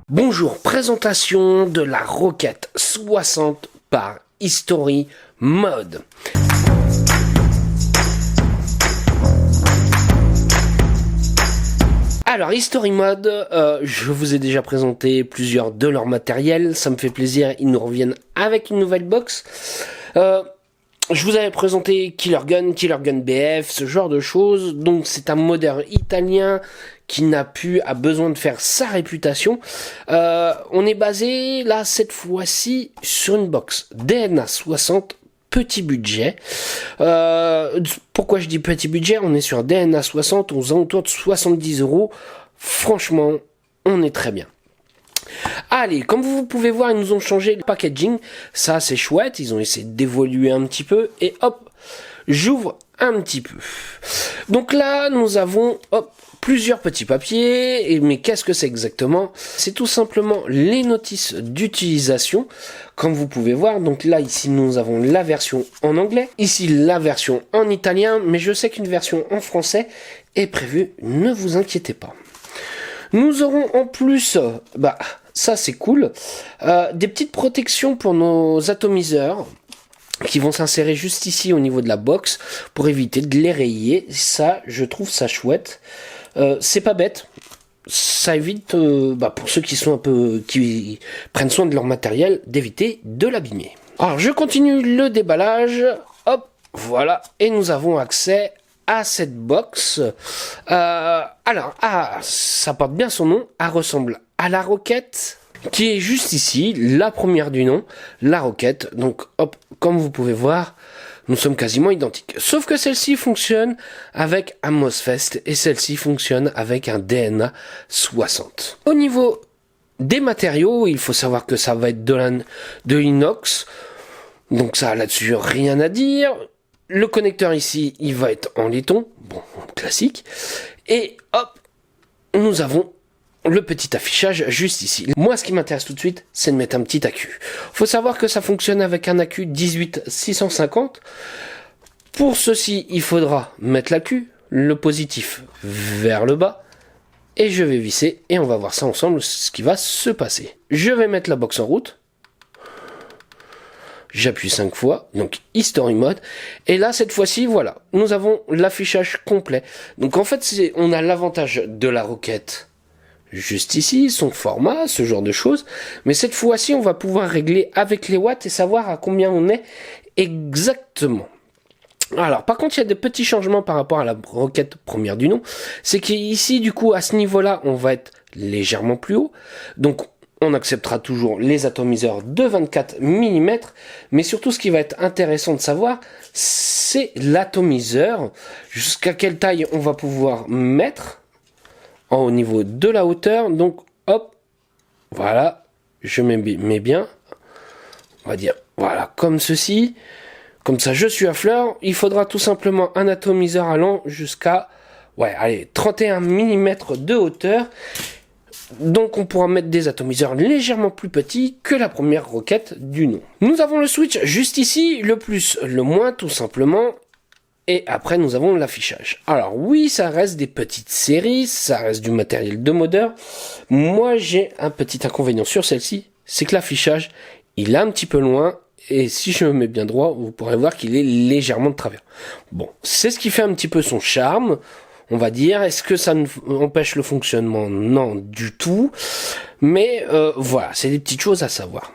Bonjour, présentation de la Rocket 60 par History Mode. Alors, History Mode, je vous ai déjà présenté plusieurs de leurs matériels, ça me fait plaisir, ils nous reviennent avec une nouvelle box. Je vous avais présenté Killer Gun BF, ce genre de choses. Donc c'est un modeur italien qui a besoin de faire sa réputation. On est basé là cette fois-ci sur une box DNA 60 petit budget. Pourquoi je dis petit budget? On est sur DNA 60 aux alentours de 70 €. Franchement, on est très bien. Allez, comme vous pouvez voir, ils nous ont changé le packaging. Ça, c'est chouette. Ils ont essayé d'évoluer un petit peu. Et hop, j'ouvre un petit peu. Donc là, nous avons plusieurs petits papiers. Mais qu'est-ce que c'est exactement? C'est tout simplement les notices d'utilisation. Comme vous pouvez voir, donc là, ici, nous avons la version en anglais. Ici, la version en italien. Mais je sais qu'une version en français est prévue. Ne vous inquiétez pas. Nous aurons en plus, ça c'est cool, des petites protections pour nos atomiseurs qui vont s'insérer juste ici au niveau de la box pour éviter de les rayer. Ça, je trouve ça chouette. C'est pas bête. Ça évite, pour ceux qui prennent soin de leur matériel, d'éviter de l'abîmer. Alors, je continue le déballage. Hop, voilà. Et nous avons accès à cette box. Ça porte bien son nom. Elle ressemble à la Rocket, qui est juste ici, la première du nom, la Rocket. Donc, hop, comme vous pouvez voir, nous sommes quasiment identiques. Sauf que celle-ci fonctionne avec un MOSFET et celle-ci fonctionne avec un DNA 60. Au niveau des matériaux, il faut savoir que ça va être de l'inox. Donc ça, là-dessus, rien à dire. Le connecteur ici, il va être en laiton, bon, classique. Et hop, nous avons le petit affichage juste ici. Moi, ce qui m'intéresse tout de suite, c'est de mettre un petit accu. Faut savoir que ça fonctionne avec un accu 18650. Pour ceci, il faudra mettre l'accu, le positif vers le bas. Et je vais visser et on va voir ça ensemble, ce qui va se passer. Je vais mettre la box en route. J'appuie 5 fois, donc History Mode. Et là, cette fois-ci, voilà, nous avons l'affichage complet. Donc en fait, on a l'avantage de la Rocket juste ici, son format, ce genre de choses. Mais cette fois-ci, on va pouvoir régler avec les watts et savoir à combien on est exactement. Alors, par contre, il y a des petits changements par rapport à la Rocket première du nom. C'est qu'ici, du coup, à ce niveau-là, on va être légèrement plus haut. Donc, on acceptera toujours les atomiseurs de 24 mm, mais surtout ce qui va être intéressant de savoir, c'est l'atomiseur, jusqu'à quelle taille on va pouvoir mettre au niveau de la hauteur. Donc hop, voilà, je mets bien, on va dire, voilà, comme ceci, comme ça je suis à fleur. Il faudra tout simplement un atomiseur allant jusqu'à 31 mm de hauteur. Donc on pourra mettre des atomiseurs légèrement plus petits que la première Rocket du nom. Nous avons le switch juste ici, le plus, le moins tout simplement. Et après nous avons l'affichage. Alors oui, ça reste des petites séries, ça reste du matériel de modeur. Moi j'ai un petit inconvénient sur celle-ci, c'est que l'affichage, il est un petit peu loin. Et si je me mets bien droit, vous pourrez voir qu'il est légèrement de travers. Bon, c'est ce qui fait un petit peu son charme. On va dire, est-ce que ça empêche le fonctionnement? Non, du tout. Mais voilà, c'est des petites choses à savoir.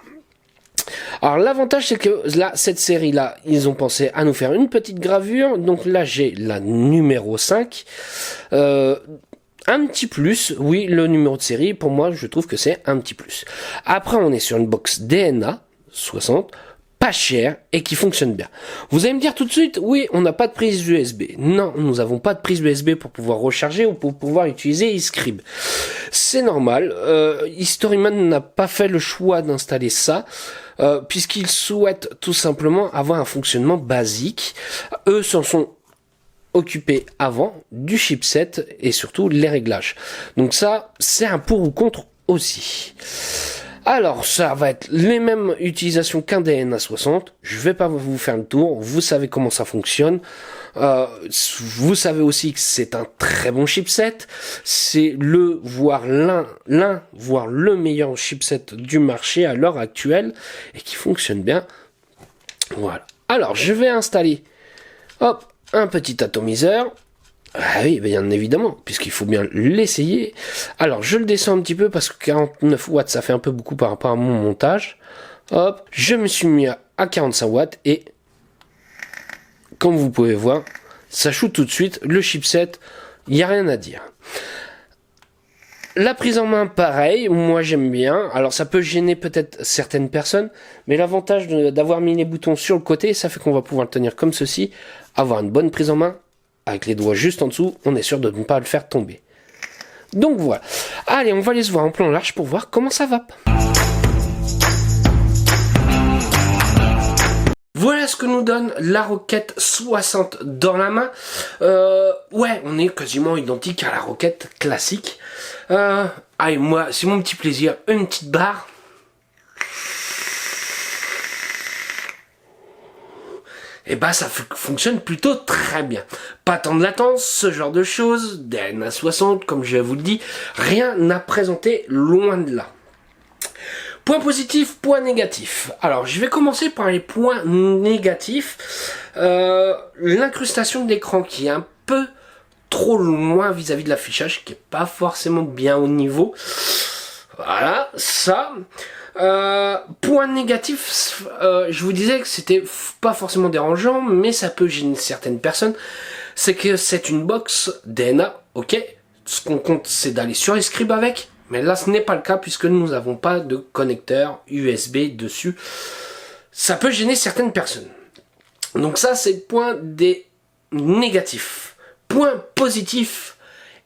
Alors l'avantage, c'est que là, cette série-là, ils ont pensé à nous faire une petite gravure. Donc là, j'ai la numéro 5. Un petit plus, oui, le numéro de série, pour moi, je trouve que c'est un petit plus. Après, on est sur une box DNA 60. Pas cher et qui fonctionne bien. Vous allez me dire tout de suite, oui, on n'a pas de prise USB. Non, nous n'avons pas de prise USB pour pouvoir recharger ou pour pouvoir utiliser eScribe. C'est normal. Historyman n'a pas fait le choix d'installer ça, puisqu'ils souhaitent tout simplement avoir un fonctionnement basique. Eux s'en sont occupés avant du chipset et surtout les réglages. Donc ça, c'est un pour ou contre aussi. Alors, ça va être les mêmes utilisations qu'un DNA 60. Je vais pas vous faire le tour. Vous savez comment ça fonctionne. Vous savez aussi que c'est un très bon chipset. C'est voire le meilleur chipset du marché à l'heure actuelle et qui fonctionne bien. Voilà. Alors, je vais installer, hop, un petit atomiseur. Ah oui, bien évidemment, puisqu'il faut bien l'essayer. Alors, je le descends un petit peu parce que 49 watts, ça fait un peu beaucoup par rapport à mon montage. Hop, je me suis mis à 45 watts et, comme vous pouvez voir, ça shoot tout de suite. Le chipset, il n'y a rien à dire. La prise en main, pareil, moi j'aime bien. Alors ça peut gêner peut-être certaines personnes, mais l'avantage d'avoir mis les boutons sur le côté, ça fait qu'on va pouvoir le tenir comme ceci, avoir une bonne prise en main. Avec les doigts juste en dessous, on est sûr de ne pas le faire tomber. Donc voilà. Allez, on va aller se voir en plan large pour voir comment ça va. Voilà ce que nous donne la Rocket 60 dans la main. Ouais, on est quasiment identique à la Rocket classique. Allez, moi, c'est mon petit plaisir. Une petite barre. Et bah ça fonctionne plutôt très bien. Pas tant de latence, ce genre de choses, DNA 60, comme je vous le dis, rien à présenter, loin de là. Point positif, point négatif. Alors je vais commencer par les points négatifs. L'incrustation de l'écran qui est un peu trop loin vis-à-vis de l'affichage, qui est pas forcément bien au niveau. Voilà, ça. Point négatif, je vous disais que c'était pas forcément dérangeant, mais ça peut gêner certaines personnes. C'est que c'est une box DNA, ok. Ce qu'on compte, c'est d'aller sur les scribes avec, mais là ce n'est pas le cas puisque nous n'avons pas de connecteur USB dessus. Ça peut gêner certaines personnes. Donc ça, c'est le point des négatifs. Point positif,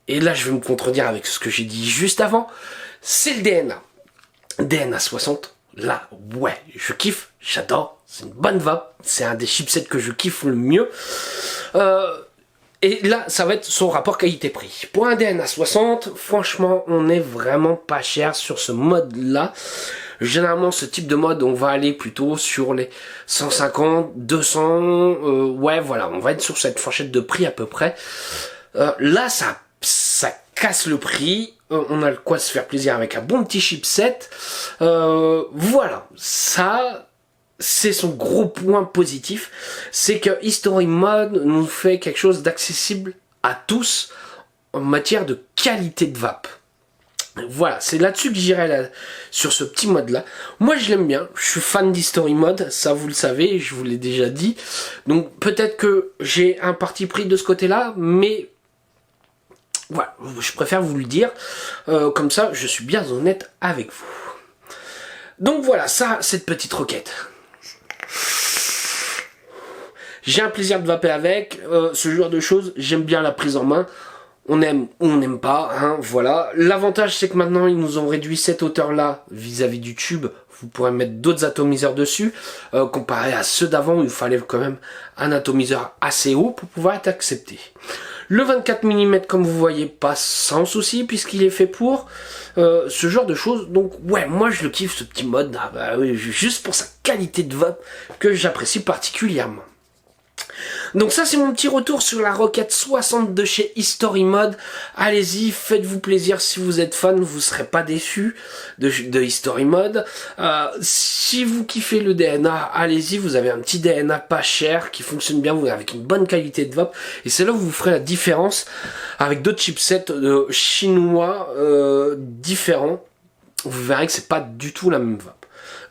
et là je vais me contredire avec ce que j'ai dit juste avant, c'est le DNA. DNA 60, là, ouais, je kiffe, j'adore, c'est une bonne vape, c'est un des chipsets que je kiffe le mieux. Et là, ça va être son rapport qualité-prix. Pour un DNA 60, franchement, on est vraiment pas cher sur ce mode-là. Généralement, ce type de mode, on va aller plutôt sur les 150, 200, ouais, voilà, on va être sur cette fourchette de prix à peu près. Là, ça casse le prix. On a le quoi se faire plaisir avec un bon petit chipset. Voilà, ça, c'est son gros point positif. C'est que History Mode nous fait quelque chose d'accessible à tous en matière de qualité de vape. Voilà, c'est là-dessus que j'irai sur ce petit mode-là. Moi, je l'aime bien. Je suis fan d'History Mode, ça vous le savez, je vous l'ai déjà dit. Donc, peut-être que j'ai un parti pris de ce côté-là, mais voilà, je préfère vous le dire, comme ça je suis bien honnête avec vous. Donc voilà, ça, cette petite roquette. J'ai un plaisir de vaper avec, ce genre de choses, j'aime bien la prise en main, on aime ou on n'aime pas, hein, voilà. L'avantage c'est que maintenant ils nous ont réduit cette hauteur là vis-à-vis du tube, vous pourrez mettre d'autres atomiseurs dessus, comparé à ceux d'avant où il fallait quand même un atomiseur assez haut pour pouvoir être accepté. Le 24 mm, comme vous voyez, passe sans souci puisqu'il est fait pour ce genre de choses. Donc ouais, moi je le kiffe ce petit mode, oui, juste pour sa qualité de vape que j'apprécie particulièrement. Donc ça c'est mon petit retour sur la Rocket 60 de chez History Mode. Allez-y, faites-vous plaisir si vous êtes fan, vous ne serez pas déçus de History Mode. Si vous kiffez le DNA, allez-y, vous avez un petit DNA pas cher qui fonctionne bien, avec une bonne qualité de vape. Et c'est là où vous ferez la différence avec d'autres chipsets chinois différents. Vous verrez que c'est pas du tout la même vape.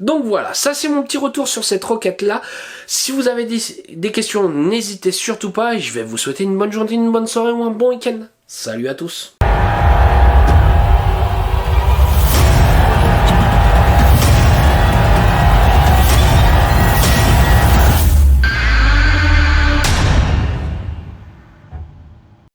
Donc voilà, ça c'est mon petit retour sur cette roquette là. Si vous avez des questions, n'hésitez surtout pas et je vais vous souhaiter une bonne journée, une bonne soirée ou un bon week-end. Salut à tous.